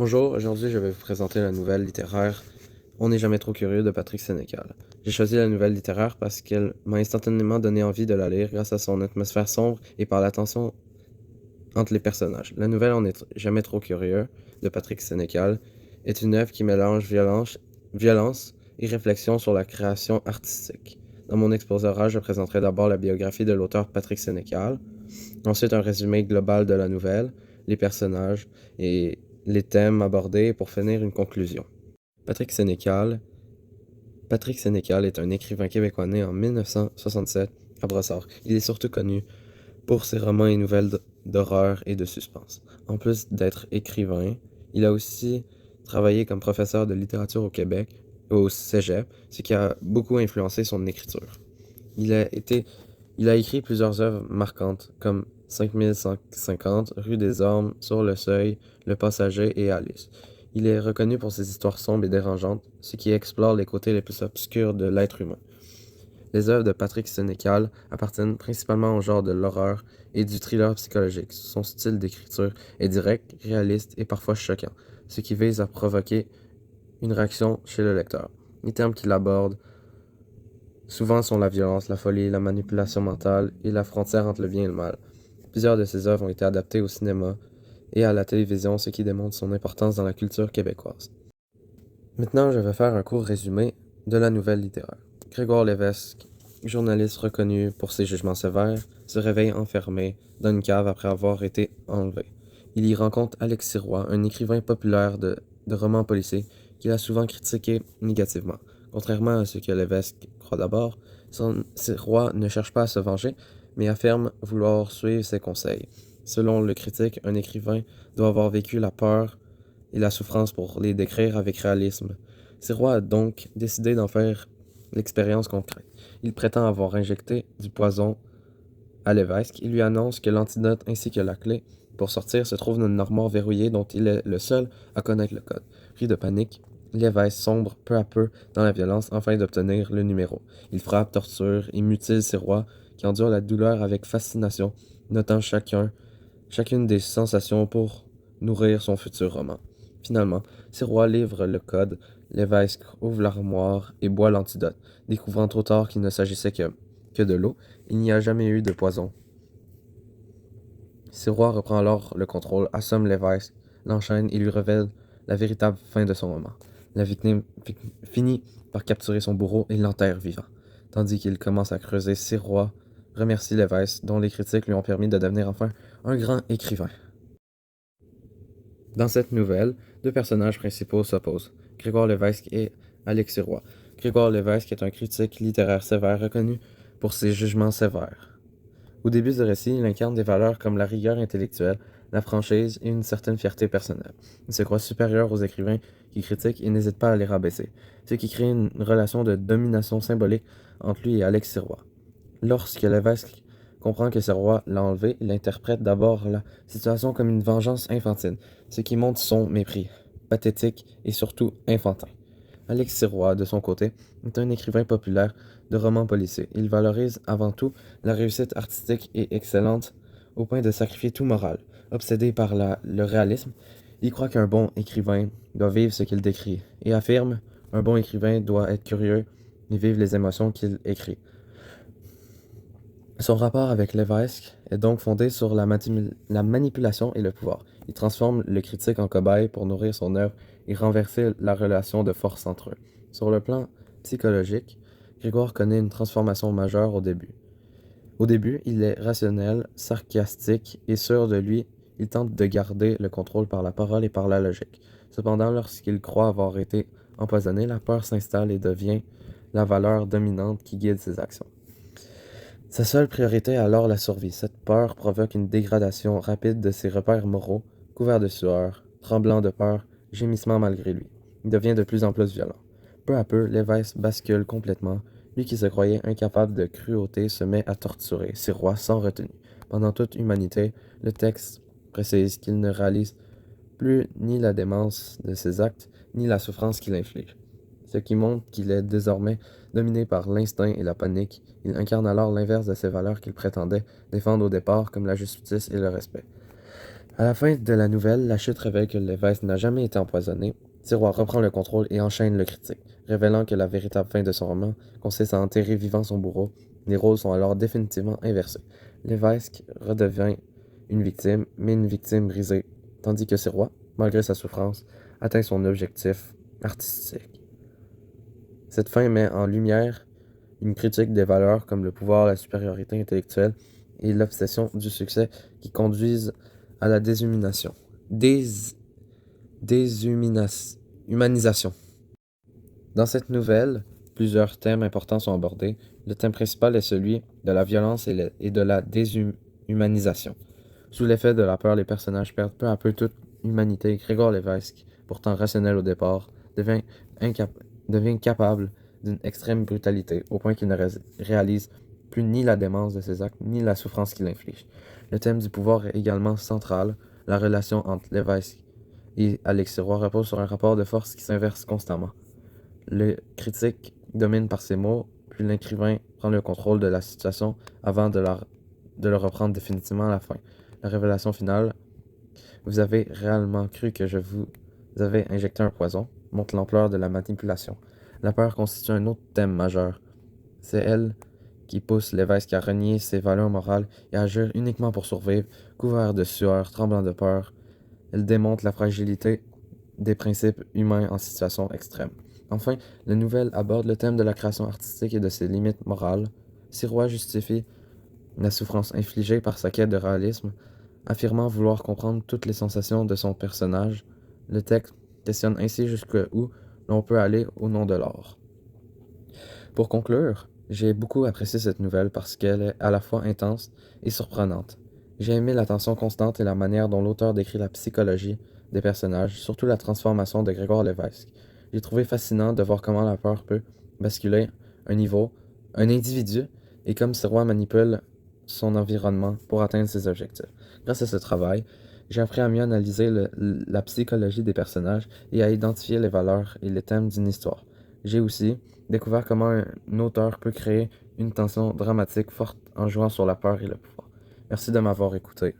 Bonjour, aujourd'hui je vais vous présenter la nouvelle littéraire On n'est jamais trop curieux de Patrick Sénécal. J'ai choisi la nouvelle littéraire parce qu'elle m'a instantanément donné envie de la lire grâce à son atmosphère sombre et par la tension entre les personnages. La nouvelle On n'est jamais trop curieux de Patrick Sénécal est une œuvre qui mélange violence et réflexion sur la création artistique. Dans mon exposé oral, je présenterai d'abord la biographie de l'auteur Patrick Sénécal, ensuite un résumé global de la nouvelle, les personnages et les thèmes abordés pour finir une conclusion. Patrick Sénécal. Patrick Sénécal est un écrivain québécois né en 1967 à Brossard. Il est surtout connu pour ses romans et nouvelles d'horreur et de suspense. En plus d'être écrivain, il a aussi travaillé comme professeur de littérature au Québec, au Cégep, ce qui a beaucoup influencé son écriture. Il a écrit plusieurs œuvres marquantes, comme 5150, Rue des Ormes, Sur le Seuil, Le Passager et Alice. Il est reconnu pour ses histoires sombres et dérangeantes, ce qui explore les côtés les plus obscurs de l'être humain. Les œuvres de Patrick Sénécal appartiennent principalement au genre de l'horreur et du thriller psychologique. Son style d'écriture est direct, réaliste et parfois choquant, ce qui vise à provoquer une réaction chez le lecteur. Les termes qu'il aborde souvent sont la violence, la folie, la manipulation mentale et la frontière entre le bien et le mal. Plusieurs de ses œuvres ont été adaptées au cinéma et à la télévision, ce qui démontre son importance dans la culture québécoise. Maintenant, je vais faire un court résumé de la nouvelle littéraire. Grégoire Lévesque, journaliste reconnu pour ses jugements sévères, se réveille enfermé dans une cave après avoir été enlevé. Il y rencontre Alex Sirois, un écrivain populaire de romans policiers qu'il a souvent critiqué négativement. Contrairement à ce que Lévesque croit d'abord, Sirois ne cherche pas à se venger, mais affirme vouloir suivre ses conseils. Selon le critique, un écrivain doit avoir vécu la peur et la souffrance pour les décrire avec réalisme. Sirois a donc décidé d'en faire l'expérience concrète. Il prétend avoir injecté du poison à Lévesque. Il lui annonce que l'antidote ainsi que la clé pour sortir se trouve dans une armoire verrouillée dont il est le seul à connaître le code. Pris de panique, Lévesque sombre peu à peu dans la violence afin d'obtenir le numéro. Il frappe, torture et mutile Sirois qui endure la douleur avec fascination, notant chacune des sensations pour nourrir son futur roman. Finalement, Sirois livre le code, Lévesque ouvre l'armoire et boit l'antidote, découvrant trop tard qu'il ne s'agissait que de l'eau. Il n'y a jamais eu de poison. Sirois reprend alors le contrôle, assomme Lévesque, l'enchaîne et lui révèle la véritable fin de son roman. La victime finit par capturer son bourreau et l'enterre vivant. Tandis qu'il commence à creuser, Sirois remercie Lévesque, dont les critiques lui ont permis de devenir enfin un grand écrivain. Dans cette nouvelle, deux personnages principaux s'opposent, Grégoire Lévesque et Alex Sirois. Grégoire Lévesque est un critique littéraire sévère reconnu pour ses jugements sévères. Au début du récit, il incarne des valeurs comme la rigueur intellectuelle, la franchise et une certaine fierté personnelle. Il se croit supérieur aux écrivains qui critiquent et n'hésite pas à les rabaisser, ce qui crée une relation de domination symbolique entre lui et Alex Sirois. Lorsque Lévesque comprend que Sirois l'a enlevé, il interprète d'abord la situation comme une vengeance infantile, ce qui montre son mépris, pathétique et surtout enfantin. Alex Sirois, de son côté, est un écrivain populaire de romans policiers. Il valorise avant tout la réussite artistique et excellente au point de sacrifier tout moral. Obsédé par le réalisme, il croit qu'un bon écrivain doit vivre ce qu'il décrit et affirme un bon écrivain doit être curieux et vivre les émotions qu'il écrit. Son rapport avec Lévesque est donc fondé sur la manipulation et le pouvoir. Il transforme le critique en cobaye pour nourrir son œuvre et renverser la relation de force entre eux. Sur le plan psychologique, Grégoire connaît une transformation majeure au début. Au début, il est rationnel, sarcastique et sûr de lui. Il tente de garder le contrôle par la parole et par la logique. Cependant, lorsqu'il croit avoir été empoisonné, la peur s'installe et devient la valeur dominante qui guide ses actions. Sa seule priorité est alors la survie. Cette peur provoque une dégradation rapide de ses repères moraux, couverts de sueur, tremblant de peur, gémissant malgré lui. Il devient de plus en plus violent. Peu à peu, Lévesque bascule complètement. Lui qui se croyait incapable de cruauté se met à torturer Sirois sans retenue. Pendant toute humanité, le texte précise qu'il ne réalise plus ni la démence de ses actes, ni la souffrance qu'il inflige. Ce qui montre qu'il est désormais dominé par l'instinct et la panique. Il incarne alors l'inverse de ces valeurs qu'il prétendait défendre au départ, comme la justice et le respect. À la fin de la nouvelle, la chute révèle que Lévesque n'a jamais été empoisonné. Sirois reprend le contrôle et enchaîne le critique, révélant que la véritable fin de son roman consiste à enterrer vivant son bourreau. Les rôles sont alors définitivement inversés. Lévesque redevient une victime, mais une victime brisée, tandis que Sirois, malgré sa souffrance, atteint son objectif artistique. Cette fin met en lumière une critique des valeurs comme le pouvoir, la supériorité intellectuelle et l'obsession du succès qui conduisent à la déshumanisation. Humanisation. Dans cette nouvelle, plusieurs thèmes importants sont abordés. Le thème principal est celui de la violence et de la déshumanisation. Sous l'effet de la peur, les personnages perdent peu à peu toute humanité. Grégoire Lévesque, pourtant rationnel au départ, devient capable d'une extrême brutalité, au point qu'il ne réalise plus ni la démence de ses actes, ni la souffrance qu'il inflige. Le thème du pouvoir est également central. La relation entre Lévesque et Alex Sirois repose sur un rapport de force qui s'inverse constamment. Le critique domine par ses mots, puis l'écrivain prend le contrôle de la situation avant de le reprendre définitivement à la fin. La révélation finale, vous avez réellement cru que je vous avais injecté un poison, montre l'ampleur de la manipulation. La peur constitue un autre thème majeur. C'est elle qui pousse Lévesque à renier ses valeurs morales et à agir uniquement pour survivre, couvert de sueur, tremblant de peur. Elle démontre la fragilité des principes humains en situation extrême. Enfin, la nouvelle aborde le thème de la création artistique et de ses limites morales. Sirois justifie la souffrance infligée par sa quête de réalisme, affirmant vouloir comprendre toutes les sensations de son personnage. Le texte questionne ainsi jusqu'où l'on peut aller au nom de l'art. Pour conclure, j'ai beaucoup apprécié cette nouvelle parce qu'elle est à la fois intense et surprenante. J'ai aimé l'attention constante et la manière dont l'auteur décrit la psychologie des personnages, surtout la transformation de Grégoire Lévesque. J'ai trouvé fascinant de voir comment la peur peut basculer un individu, et comme Sirois manipule son environnement pour atteindre ses objectifs. Grâce à ce travail, j'ai appris à mieux analyser la psychologie des personnages et à identifier les valeurs et les thèmes d'une histoire. J'ai aussi découvert comment un auteur peut créer une tension dramatique forte en jouant sur la peur et le pouvoir. Merci de m'avoir écouté.